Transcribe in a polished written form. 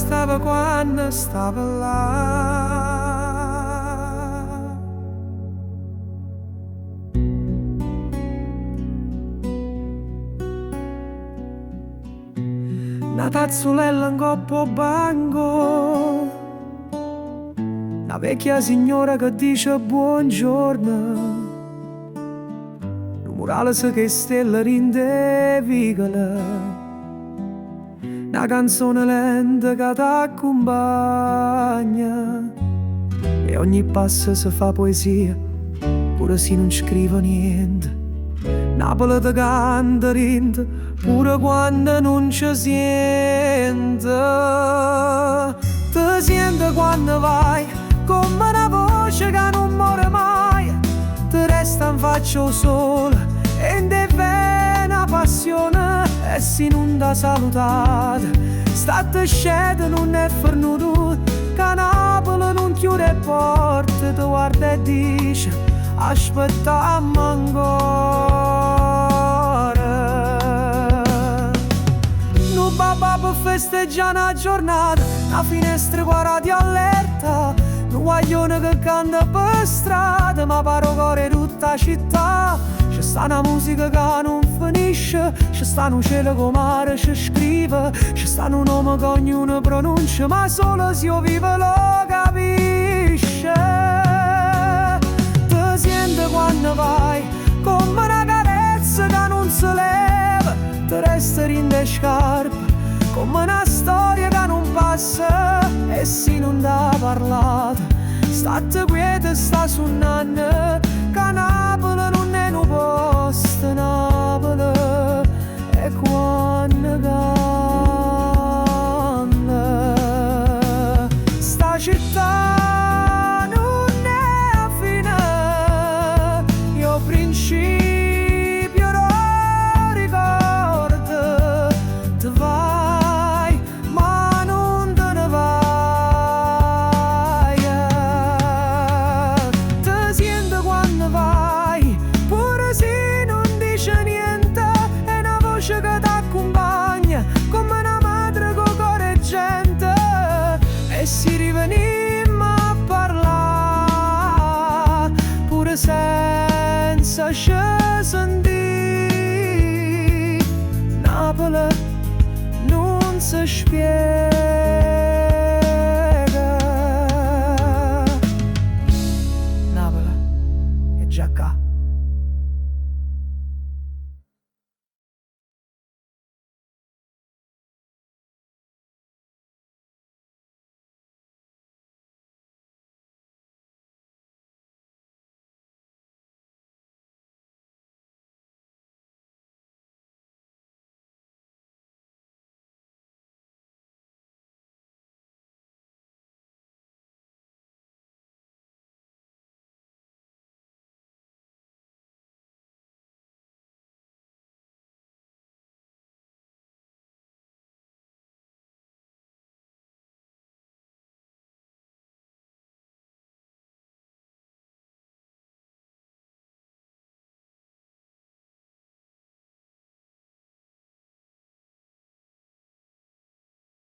stava quando stava là. Una tazzolella in coppa banco, una vecchia signora che dice buongiorno, un murale che stella rinde vicole, una canzone lenta che ti accompagna, e ogni passo si fa poesia, pure se non scrivo niente. Napoli ti canta rinde, pure quando non ci sente. Ti sente quando vai, come una voce che non muore mai. Ti resta in faccia il sole e in te una passione, e se non ti salutata state scete non è fernuto, che Napoli non chiude porte. Ti guarda e dice aspettammo ancora. Nu babà per festeggiare una giornata, una finestra qua radio allerta, un guaglione che canta per strada, ma paro cuore tutta città. C'è sta una musica che non finisce, c'è sta un cielo che mare ci scrive, c'è sta un nome che ognuno pronuncia, ma solo se io vivo lo capisce. Ti sente quando vai, come una carezza che non si leva, ti resta in le scarpe, come una storia che non passa, e se non t'ha parlato state quieta, sta suonando, che Napoli non è un posto, Napoli è quando